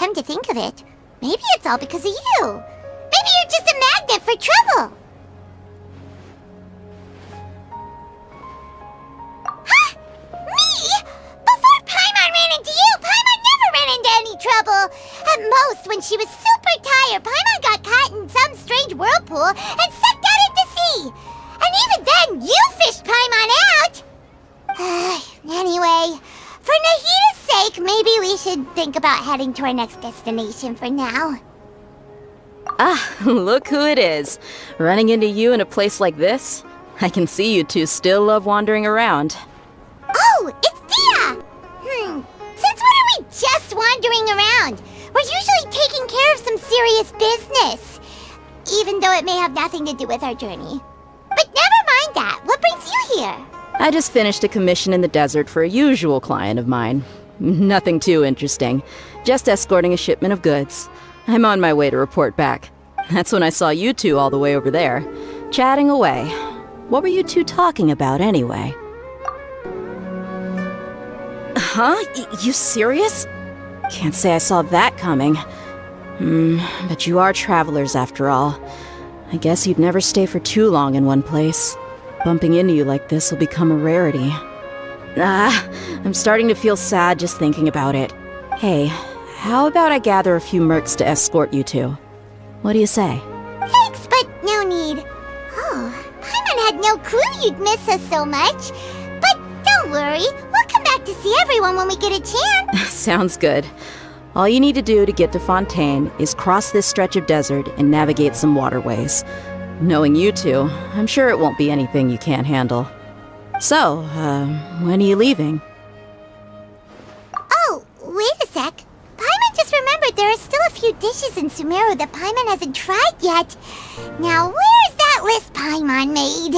come to think of it, maybe it's all because of you. Maybe you're just a magnet for trouble. Huh? Me? Before Paimon ran into you, Paimon never ran into any trouble. At most, when she was super tired, Paimon got caught in some strange whirlpool and sucked out into sea. And even then, you fished Paimon out. Anyway, for Nahida's sake, maybe we should think about heading to our next destination for now. Ah, look who it is. Running into you in a place like this? I can see you two still love wandering around. Oh, it's Dia! Since when are we just wandering around? We're usually taking care of some serious business. Even though it may have nothing to do with our journey. But never mind that. What brings you here? I just finished a commission in the desert for a usual client of mine. Nothing too interesting. Just escorting a shipment of goods. I'm on my way to report back. That's when I saw you two all the way over there, chatting away. What were you two talking about anyway? Huh? You serious? Can't say I saw that coming. But you are travelers after all. I guess you'd never stay for too long in one place. Bumping into you like this will become a rarity. I'm starting to feel sad just thinking about it. Hey, how about I gather a few mercs to escort you two? What do you say? Thanks, but no need. Oh, Paimon had no clue you'd miss us so much. But don't worry, we'll come back to see everyone when we get a chance. Sounds good. All you need to do to get to Fontaine is cross this stretch of desert and navigate some waterways. Knowing you two, I'm sure it won't be anything you can't handle. So, when are you leaving? Oh, wait a sec. Paimon just remembered there are still a few dishes in Sumeru that Paimon hasn't tried yet. Now, where's that list Paimon made?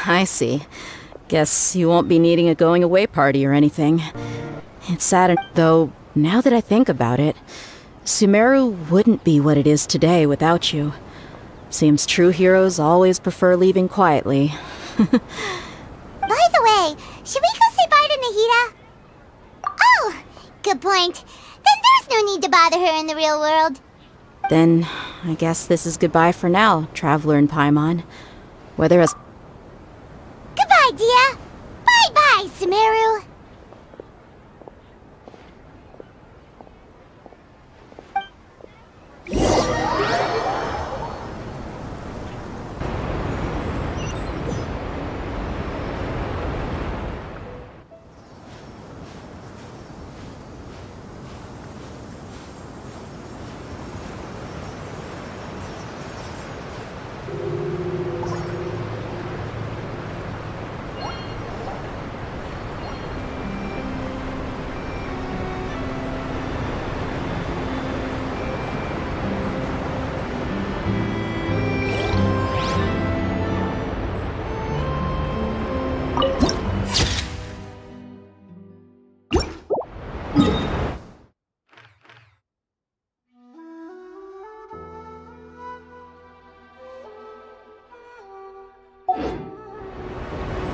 I see. Guess you won't be needing a going-away party or anything. It's sad, though, now that I think about it, Sumeru wouldn't be what it is today without you. Seems true heroes always prefer leaving quietly. By the way, should we go say bye to Nahida? Oh, good point. Then there's no need to bother her in the real world. Then, I guess this is goodbye for now, Traveler and Paimon. Whether as... Goodbye, Dia. Bye-bye, Sumeru.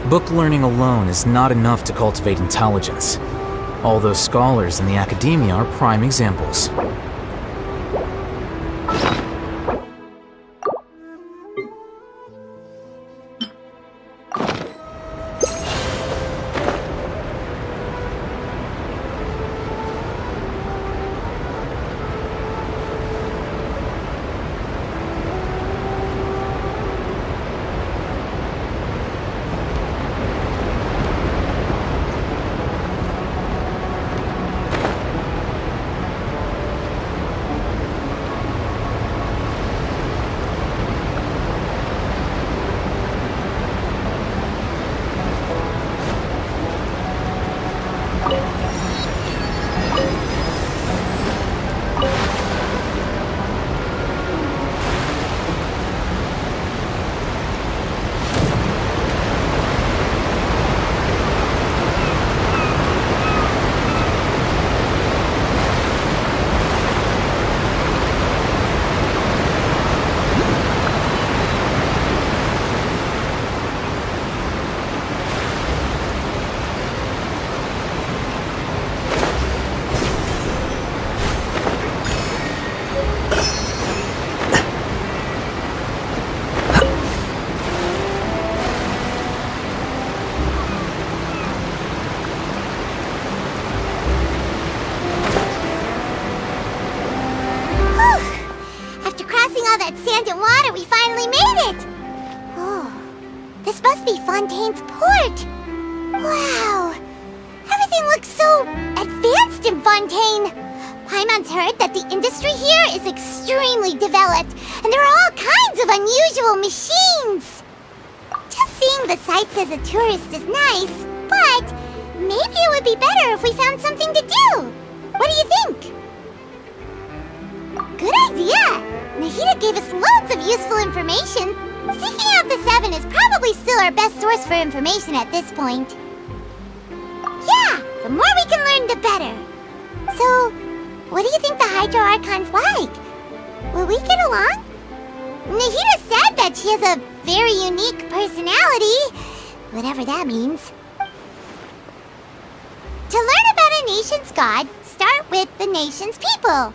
Book learning alone is not enough to cultivate intelligence. All those scholars in the academia are prime examples. all that sand and water, we finally made it! Oh, this must be Fontaine's port. Wow, everything looks so advanced in Fontaine. Paimon's heard that the industry here is extremely developed, and there are all kinds of unusual machines. Just seeing the sights as a tourist is nice, but maybe it would be better if we found something to do. What do you think? Good idea! Nahida gave us loads of useful information. Seeking out the Seven is probably still our best source for information at this point. Yeah, the more we can learn, the better. So, what do you think the Hydro Archon's like? Will we get along? Nahida said that she has a very unique personality, whatever that means. To learn about a nation's god, start with the nation's people.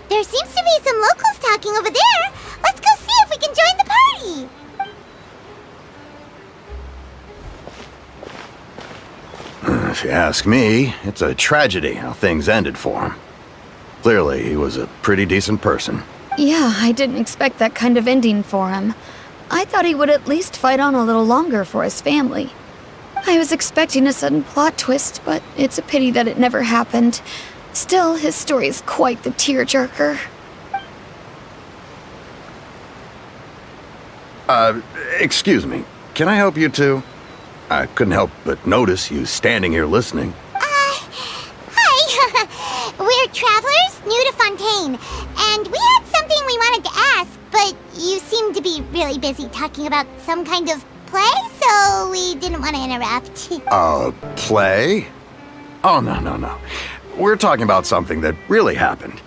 There seems to be some locals talking over there. Let's go see if we can join the party. If you ask me, it's a tragedy how things ended for him. Clearly, he was a pretty decent person. Yeah, I didn't expect that kind of ending for him. I thought he would at least fight on a little longer for his family. I was expecting a sudden plot twist, but it's a pity that it never happened. Still, his story is quite the tearjerker. Excuse me. Can I help you two? I couldn't help but notice you standing here listening. Hi. We're travelers new to Fontaine, and we had something we wanted to ask, but you seemed to be really busy talking about some kind of play, so we didn't want to interrupt. Play? Oh, no. We're talking about something that really happened.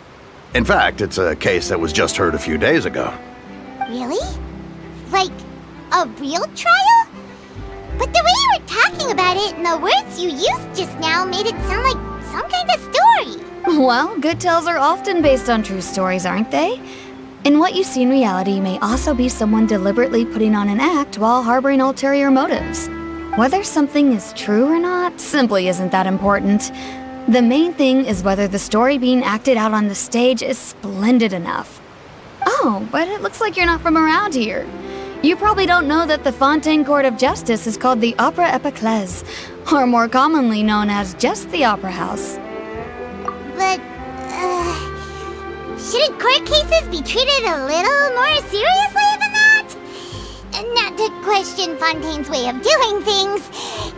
In fact, it's a case that was just heard a few days ago. Really? Like, a real trial? But the way you were talking about it and the words you used just now made it sound like some kind of story. Well, good tales are often based on true stories, aren't they? And what you see in reality may also be someone deliberately putting on an act while harboring ulterior motives. Whether something is true or not simply isn't that important. The main thing is whether the story being acted out on the stage is splendid enough. Oh, but it looks like you're not from around here. You probably don't know that the Fontaine Court of Justice is called the Opera Epiclese, or more commonly known as just the Opera House. But, shouldn't court cases be treated a little more seriously than that? Not to question Fontaine's way of doing things.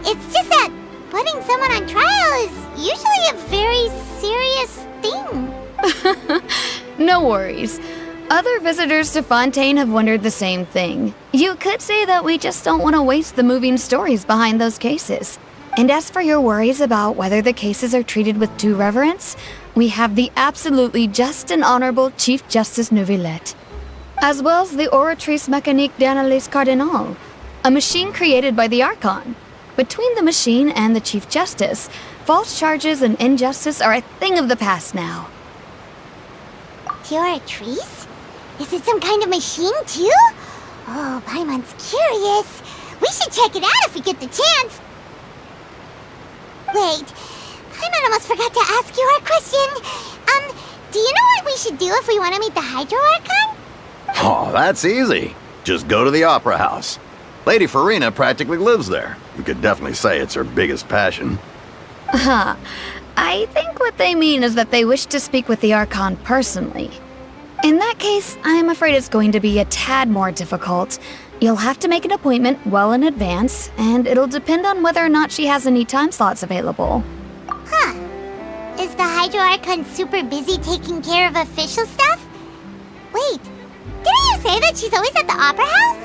It's just that putting someone on trial is usually a very serious thing. No worries. Other visitors to Fontaine have wondered the same thing. You could say that we just don't want to waste the moving stories behind those cases. And as for your worries about whether the cases are treated with due reverence, we have the absolutely just and honorable Chief Justice Neuvillette, as well as the Oratrice Mécanique d'Analyse Cardinal, a machine created by the Archon. Between the machine and the Chief Justice, false charges and injustice are a thing of the past now. Oratrice? Is it some kind of machine, too? Oh, Paimon's curious. We should check it out if we get the chance. Wait, Paimon almost forgot to ask you our question. Do you know what we should do if we want to meet the Hydro Archon? Oh, that's easy. Just go to the Opera House. Lady Farina practically lives there. You could definitely say it's her biggest passion. Huh. I think what they mean is that they wish to speak with the Archon personally. In that case, I'm afraid it's going to be a tad more difficult. You'll have to make an appointment well in advance, and it'll depend on whether or not she has any time slots available. Huh. Is the Hydro Archon super busy taking care of official stuff? Wait, didn't you say that she's always at the Opera House?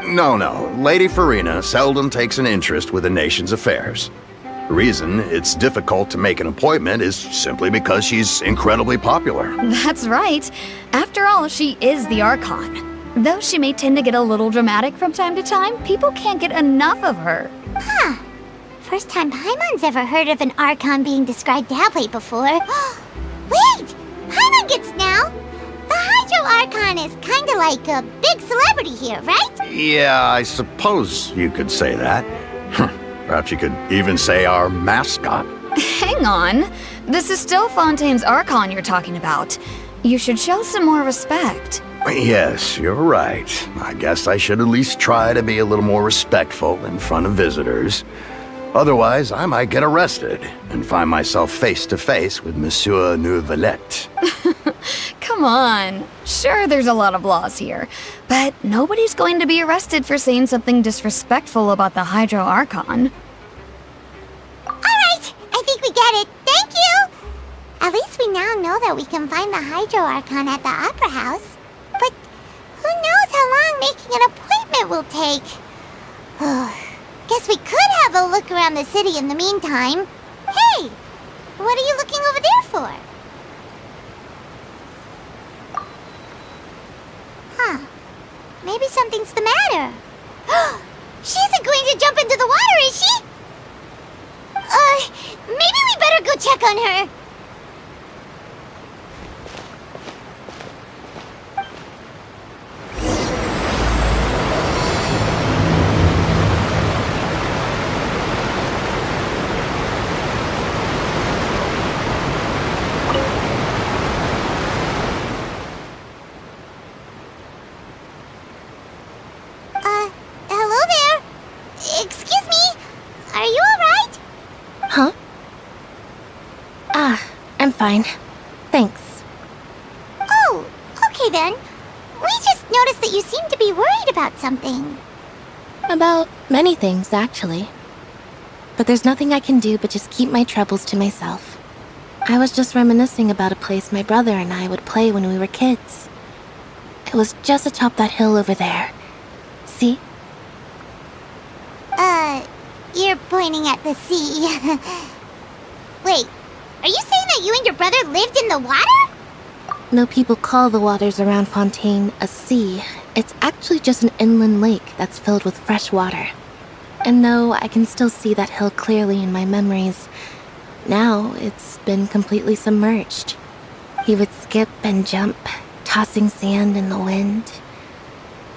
No. Lady Farina seldom takes an interest with the nation's affairs. The reason it's difficult to make an appointment is simply because she's incredibly popular. That's right. After all, she is the Archon. Though she may tend to get a little dramatic from time to time, people can't get enough of her. Huh. First time Paimon's ever heard of an Archon being described that way before. Wait! Paimon gets now! The Hydro Archon is kinda like a big celebrity here, right? Yeah, I suppose you could say that. Perhaps you could even say our mascot. Hang on. This is still Fontaine's Archon you're talking about. You should show some more respect. Yes, you're right. I guess I should at least try to be a little more respectful in front of visitors. Otherwise, I might get arrested and find myself face to face with Monsieur Neuvillette. Come on. Sure, there's a lot of laws here, but nobody's going to be arrested for saying something disrespectful about the Hydro Archon. Alright, I think we get it. Thank you! At least we now know that we can find the Hydro Archon at the Opera House. But who knows how long making an appointment will take? Guess we could have a look around the city in the meantime. Hey! What are you looking over there for? Huh. Maybe something's the matter. She isn't going to jump into the water, is she? Maybe we better go check on her. Hello there. Excuse me. Are you alright? Huh? I'm fine. Thanks. Oh, okay then. We just noticed that you seem to be worried about something. About many things, actually. But there's nothing I can do but just keep my troubles to myself. I was just reminiscing about a place my brother and I would play when we were kids. It was just atop that hill over there. See? You're pointing at the sea. Wait, are you saying that you and your brother lived in the water? No people call the waters around Fontaine a sea. It's actually just an inland lake that's filled with fresh water. And no, I can still see that hill clearly in my memories. Now, it's been completely submerged. He would skip and jump, tossing sand in the wind.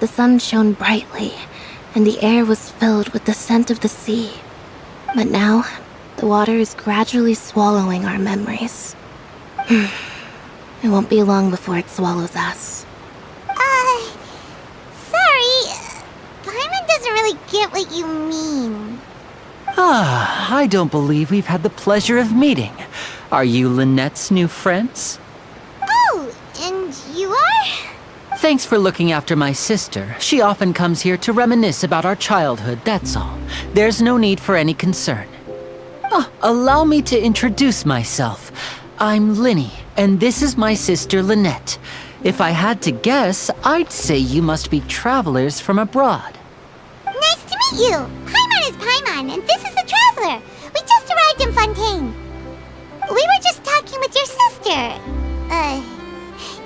The sun shone brightly, and the air was filled with the scent of the sea. But now, the water is gradually swallowing our memories. It won't be long before it swallows us. Sorry. Paimon doesn't really get what you mean. I don't believe we've had the pleasure of meeting. Are you Lynette's new friends? Oh, and you are? Thanks for looking after my sister. She often comes here to reminisce about our childhood, that's all. There's no need for any concern. Allow me to introduce myself. I'm Linny, and this is my sister Lynette. If I had to guess, I'd say you must be travelers from abroad. Nice to meet you. Paimon is Paimon, and this is the Traveler. We just arrived in Fontaine. We were just talking with your sister.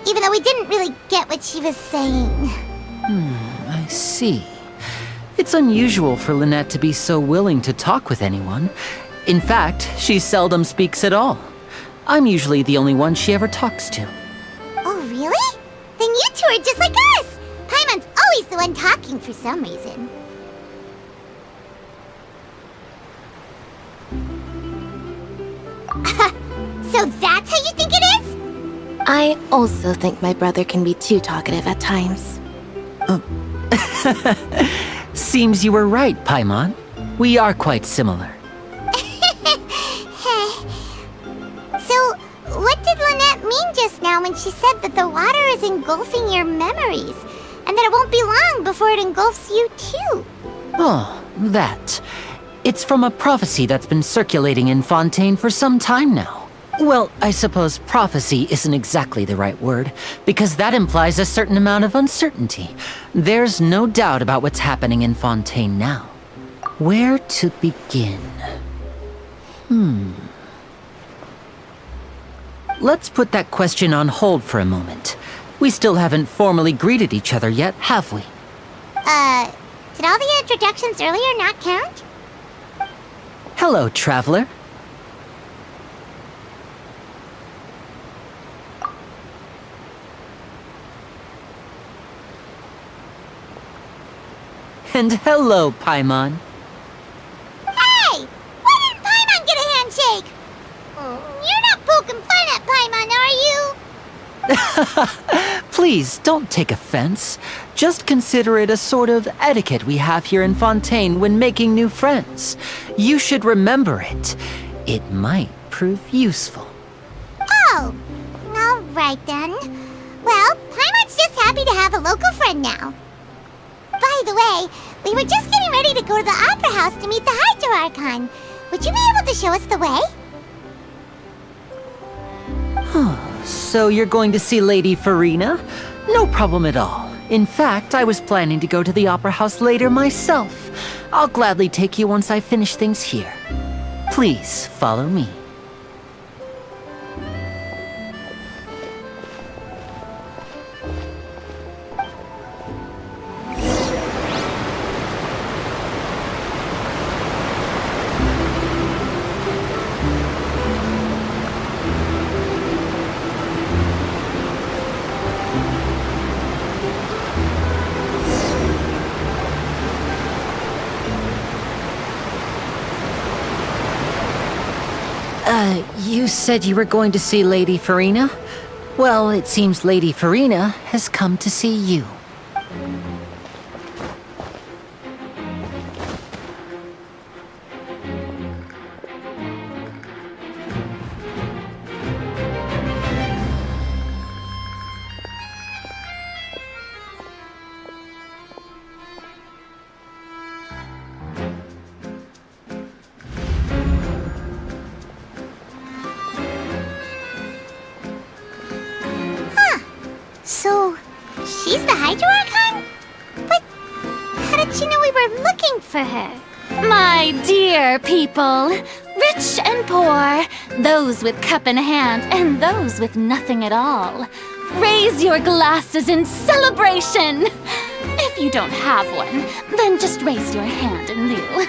Even though we didn't really get what she was saying. I see. It's unusual for Lynette to be so willing to talk with anyone. In fact, she seldom speaks at all. I'm usually the only one she ever talks to. Oh, really? Then you two are just like us. Paimon's always the one talking for some reason. So that's how you think it is? I also think my brother can be too talkative at times. Seems you were right, Paimon. We are quite similar. So, what did Lynette mean just now when she said that the water is engulfing your memories, and that it won't be long before it engulfs you too? Oh, that. It's from a prophecy that's been circulating in Fontaine for some time now. Well, I suppose prophecy isn't exactly the right word, because that implies a certain amount of uncertainty. There's no doubt about what's happening in Fontaine now. Where to begin? Let's put that question on hold for a moment. We still haven't formally greeted each other yet, have we? Did all the introductions earlier not count? Hello, Traveler. And hello, Paimon. Hey! Why didn't Paimon get a handshake? You're not poking fun at Paimon, are you? Please, don't take offense. Just consider it a sort of etiquette we have here in Fontaine when making new friends. You should remember it. It might prove useful. Oh, all right then. Well, Paimon's just happy to have a local friend now. By the way, we were just getting ready to go to the Opera House to meet the Hydro Archon. Would you be able to show us the way? So you're going to see Lady Farina? No problem at all. In fact, I was planning to go to the Opera House later myself. I'll gladly take you once I finish things here. Please follow me. You said you were going to see Lady Farina? Well, it seems Lady Farina has come to see you. So, she's the Hydro Archon? But how did she know we were looking for her? My dear people, rich and poor, those with cup in hand and those with nothing at all, raise your glasses in celebration! If you don't have one, then just raise your hand in lieu.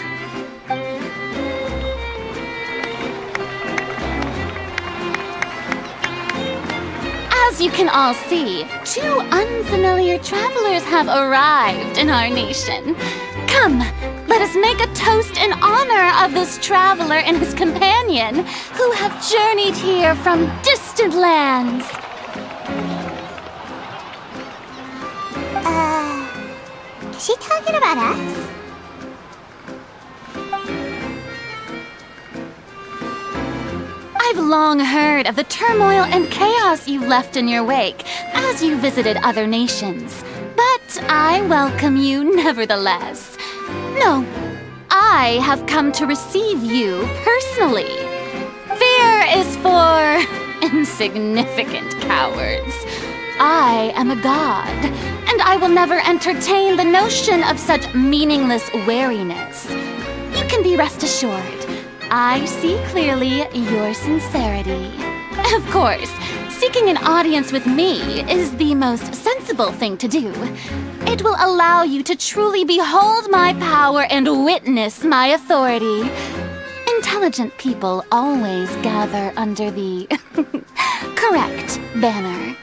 As you can all see, two unfamiliar travelers have arrived in our nation. Come, let us make a toast in honor of this traveler and his companion who have journeyed here from distant lands. Is she talking about us? I've long heard of the turmoil and chaos you left in your wake as you visited other nations. But I welcome you nevertheless. No, I have come to receive you personally. Fear is for insignificant cowards. I am a god, and I will never entertain the notion of such meaningless wariness. You can be rest assured. I see clearly your sincerity. Of course, seeking an audience with me is the most sensible thing to do. It will allow you to truly behold my power and witness my authority. Intelligent people always gather under the correct banner.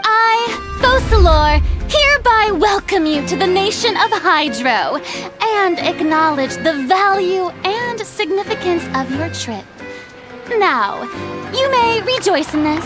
I, Focalor, hereby welcome you to the nation of Hydro and acknowledge the value and significance of your trip. Now, you may rejoice in this.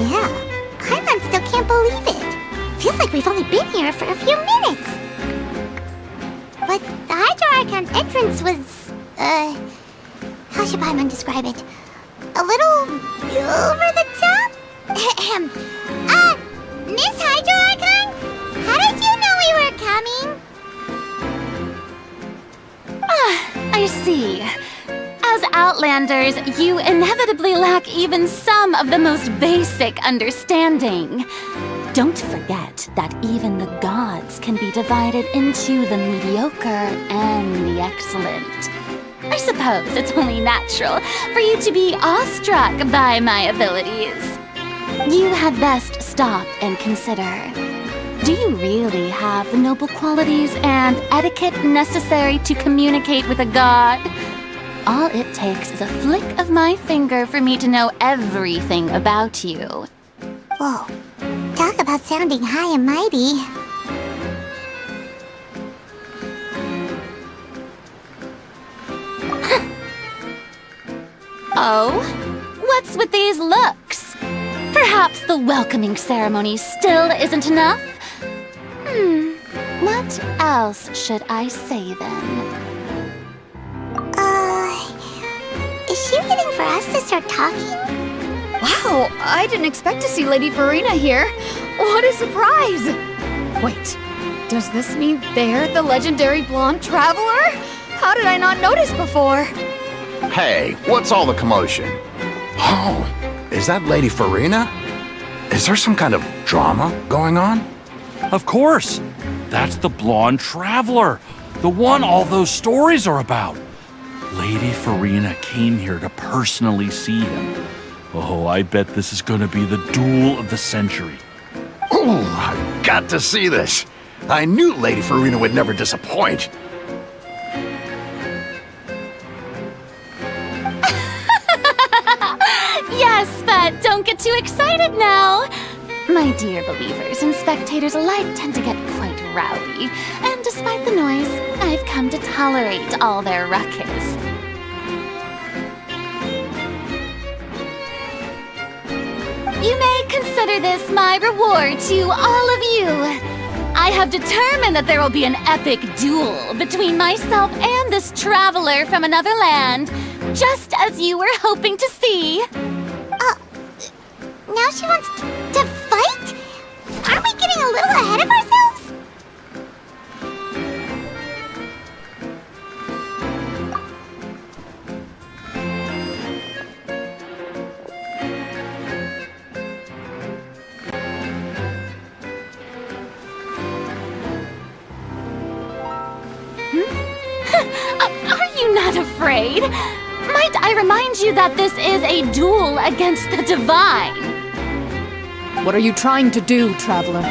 Yeah, Paimon still can't believe it. Feels like we've only been here for a few minutes. But the Hydro Archon's entrance was, how should Paimon describe it? A little over the top? Miss Hydro Archon? How did you know we were coming? I see. As Outlanders, you inevitably lack even some of the most basic understanding. Don't forget that even the gods can be divided into the mediocre and the excellent. I suppose it's only natural for you to be awestruck by my abilities. You had best stop and consider. Do you really have the noble qualities and etiquette necessary to communicate with a god? All it takes is a flick of my finger for me to know everything about you. Whoa, talk about sounding high and mighty. Oh? What's with these looks? Perhaps the welcoming ceremony still isn't enough? What else should I say then? Is she waiting for us to start talking? Wow, I didn't expect to see Lady Farina here. What a surprise! Wait, does this mean they're the legendary blonde traveler? How did I not notice before? Hey, what's all the commotion? Oh, is that Lady Farina? Is there some kind of drama going on? Of course! That's the blonde traveler, the one all those stories are about. Lady Farina came here to personally see him. Oh, I bet this is gonna be the duel of the century. Ooh, I've got to see this. I knew Lady Farina would never disappoint. Yes, but don't get too excited now. My dear believers and spectators alike tend to get quite rowdy, and despite the noise, I've come to tolerate all their ruckus. You may consider this my reward to all of you. I have determined that there will be an epic duel between myself and this traveler from another land, just as you were hoping to see. Now she wants to fight? Aren't we getting a little ahead of ourselves? Are you not afraid? Might I remind you that this is a duel against the divine? What are you trying to do, traveler?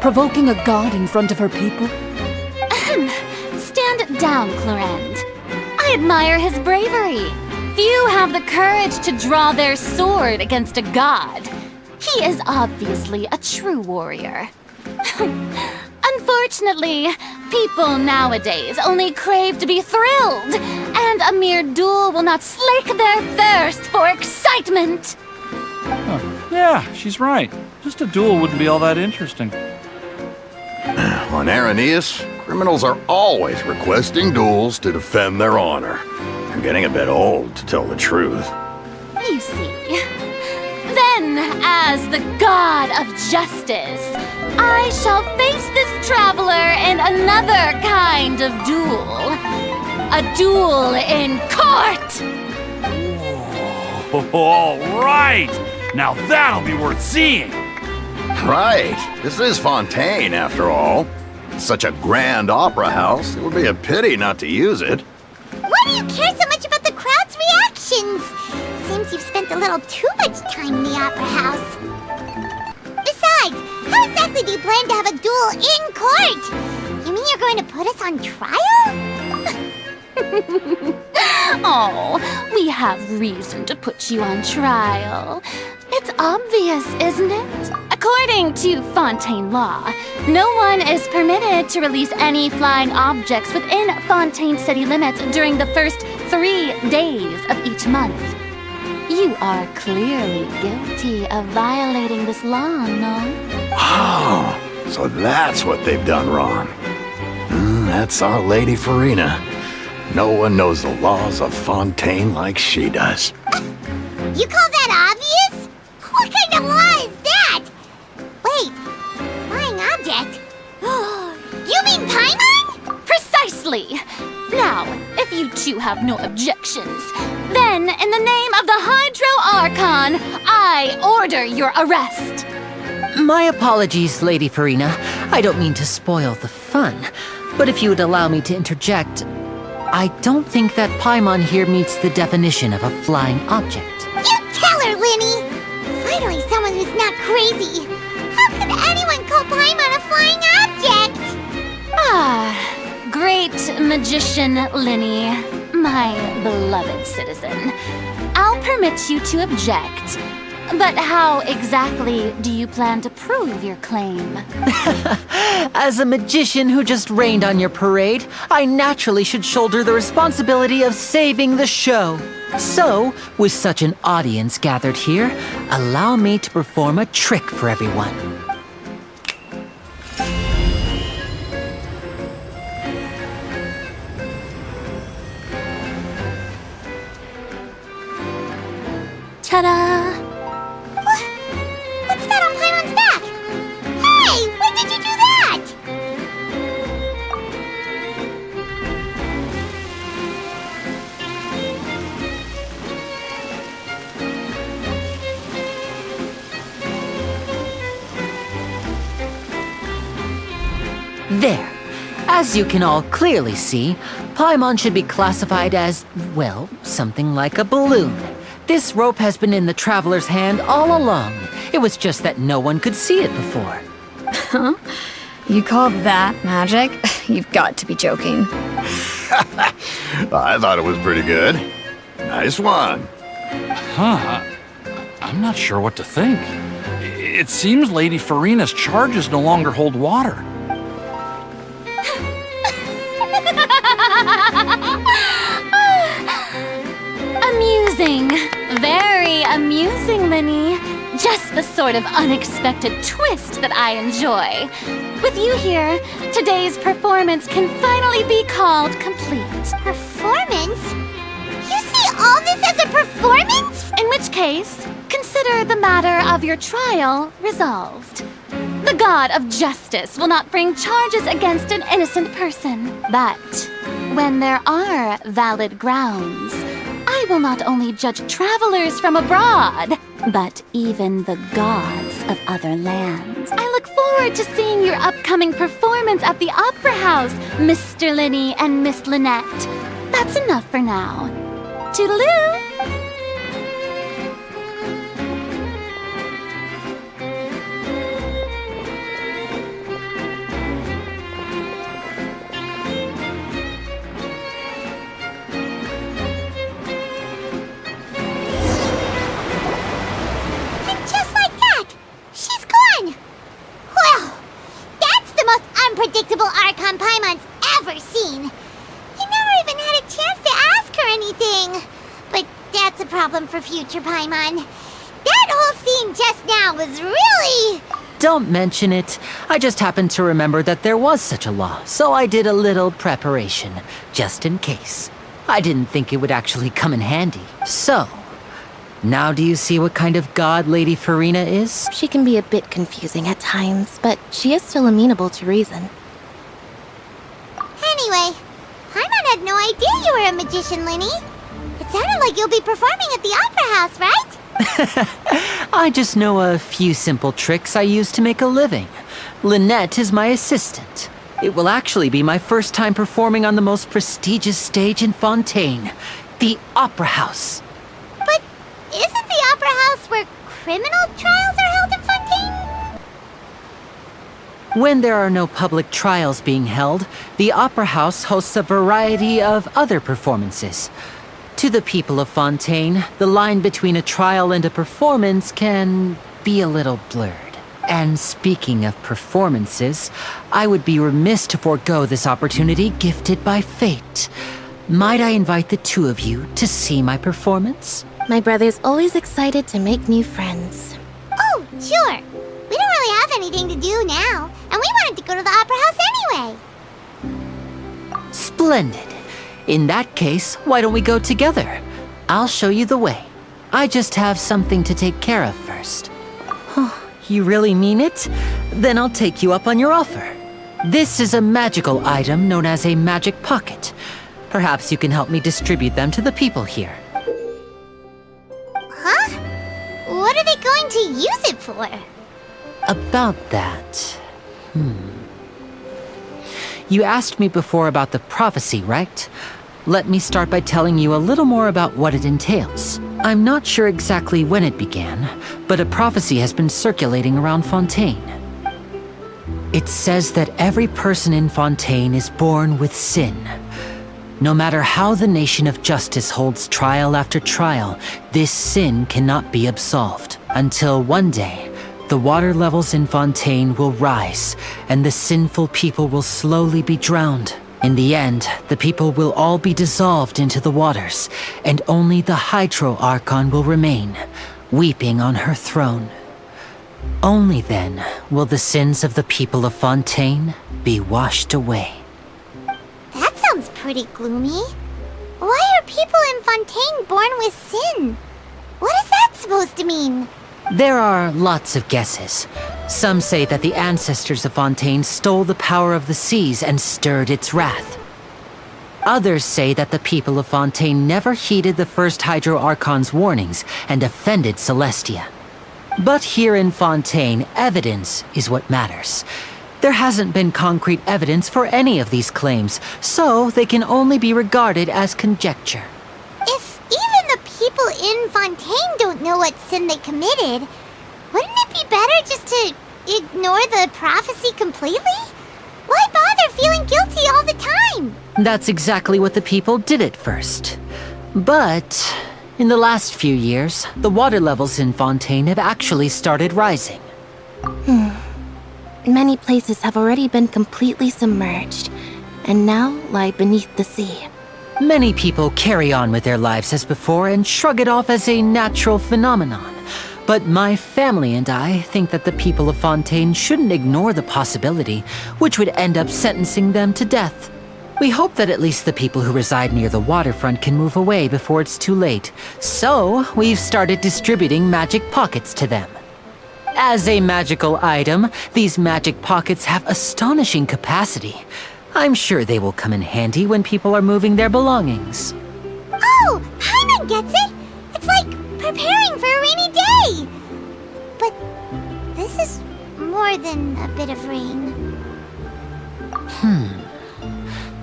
Provoking a god in front of her people? Stand down, Clorend. I admire his bravery. Few have the courage to draw their sword against a god. He is obviously a true warrior. Unfortunately, people nowadays only crave to be thrilled, and a mere duel will not slake their thirst for excitement. Yeah, she's right. Just a duel wouldn't be all that interesting. On Araneus, criminals are always requesting duels to defend their honor. I'm getting a bit old, to tell the truth. You see. Then, as the god of justice, I shall face this traveler in another kind of duel. A duel in court! Oh, all right! Now that'll be worth seeing! Right. This is Fontaine, after all. It's such a grand opera house, it would be a pity not to use it. Why do you care so much about the crowd's reactions? Seems you've spent a little too much time in the opera house. Besides, how exactly do you plan to have a duel in court? You mean you're going to put us on trial? Oh, we have reason to put you on trial. It's obvious, isn't it? According to Fontaine law, no one is permitted to release any flying objects within Fontaine city limits during the first 3 days of each month. You are clearly guilty of violating this law, no? Oh, so that's what they've done wrong. That's our Lady Farina. No one knows the laws of Fontaine like she does. You call that obvious? What kind of law is that? Wait, flying object? You mean Paimon? Precisely! Now, if you two have no objections, then in the name of the Hydro Archon, I order your arrest. My apologies, Lady Farina. I don't mean to spoil the fun, but if you would allow me to interject, I don't think that Paimon here meets the definition of a flying object. You tell her, Linny! Finally someone who's not crazy. How could anyone call Paimon a flying object? Ah, great magician Linny, my beloved citizen. I'll permit you to object, but how exactly do you plan to prove your claim? As a magician who just rained on your parade, I naturally should shoulder the responsibility of saving the show. So, with such an audience gathered here, allow me to perform a trick for everyone. Ta-da! What's that on Paimon's back? Hey, when did you do that? There. As you can all clearly see, Paimon should be classified as, well, something like a balloon. This rope has been in the traveler's hand all along. It was just that no one could see it before. Huh? You call that magic? You've got to be joking. I thought it was pretty good. Nice one. Huh? I'm not sure what to think. It seems Lady Farina's charges no longer hold water. Amusing. Very amusing, Linny. Just the sort of unexpected twist that I enjoy. With you here, today's performance can finally be called complete. Performance? You see all this as a performance? In which case, consider the matter of your trial resolved. The god of justice will not bring charges against an innocent person. But when there are valid grounds, I will not only judge travelers from abroad, but even the gods of other lands. I look forward to seeing your upcoming performance at the Opera House, Mr. Linny and Miss Lynette. That's enough for now. Toodaloo! Unpredictable Archon Paimon's ever seen. He never even had a chance to ask her anything. But that's a problem for future Paimon. That whole scene just now was really... Don't mention it. I just happened to remember that there was such a law, so I did a little preparation, just in case. I didn't think it would actually come in handy. So, now do you see what kind of god Lady Farina is? She can be a bit confusing at times, but she is still amenable to reason. Anyway, Paimon had no idea you were a magician, Linny. It sounded like you'll be performing at the Opera House, right? I just know a few simple tricks I use to make a living. Lynette is my assistant. It will actually be my first time performing on the most prestigious stage in Fontaine, the Opera House. But isn't the Opera House where criminal trials are held in Fontaine? When there are no public trials being held, the Opera House hosts a variety of other performances. To the people of Fontaine, the line between a trial and a performance can be a little blurred. And speaking of performances, I would be remiss to forego this opportunity gifted by fate. Might I invite the two of you to see my performance? My brother's always excited to make new friends. Oh, sure. We don't really have anything to do now, and we wanted to go to the Opera House anyway. Splendid. In that case, why don't we go together? I'll show you the way. I just have something to take care of first. You really mean it? Then I'll take you up on your offer. This is a magical item known as a magic pocket. Perhaps you can help me distribute them to the people here. Huh? What are they going to use it for? About that... You asked me before about the prophecy, right? Let me start by telling you a little more about what it entails. I'm not sure exactly when it began, but a prophecy has been circulating around Fontaine. It says that every person in Fontaine is born with sin. No matter how the nation of justice holds trial after trial, this sin cannot be absolved. Until one day, the water levels in Fontaine will rise, and the sinful people will slowly be drowned. In the end, the people will all be dissolved into the waters, and only the Hydro Archon will remain, weeping on her throne. Only then will the sins of the people of Fontaine be washed away. That sounds pretty gloomy. Why are people in Fontaine born with sin? What is that supposed to mean? There are lots of guesses. Some say that the ancestors of Fontaine stole the power of the seas and stirred its wrath. Others say that the people of Fontaine never heeded the first Hydro Archon's warnings and offended Celestia. But here in Fontaine, evidence is what matters. There hasn't been concrete evidence for any of these claims, so they can only be regarded as conjecture. If even the people in Fontaine don't know what sin they committed, wouldn't it be better just to ignore the prophecy completely? Why bother feeling guilty all the time? That's exactly what the people did at first. But in the last few years, the water levels in Fontaine have actually started rising. Many places have already been completely submerged, and now lie beneath the sea. Many people carry on with their lives as before and shrug it off as a natural phenomenon. But my family and I think that the people of Fontaine shouldn't ignore the possibility, which would end up sentencing them to death. We hope that at least the people who reside near the waterfront can move away before it's too late. So, we've started distributing magic pockets to them. As a magical item, these magic pockets have astonishing capacity. I'm sure they will come in handy when people are moving their belongings. Oh, Paimon gets it! It's like preparing for a rainy day! But this is more than a bit of rain.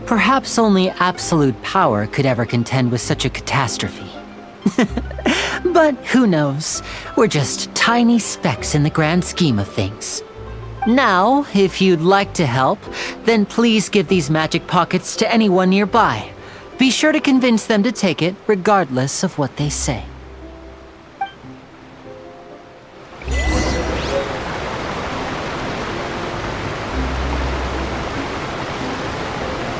Perhaps only absolute power could ever contend with such a catastrophe. But who knows? We're just tiny specks in the grand scheme of things. Now, if you'd like to help, then please give these magic pockets to anyone nearby. Be sure to convince them to take it, regardless of what they say.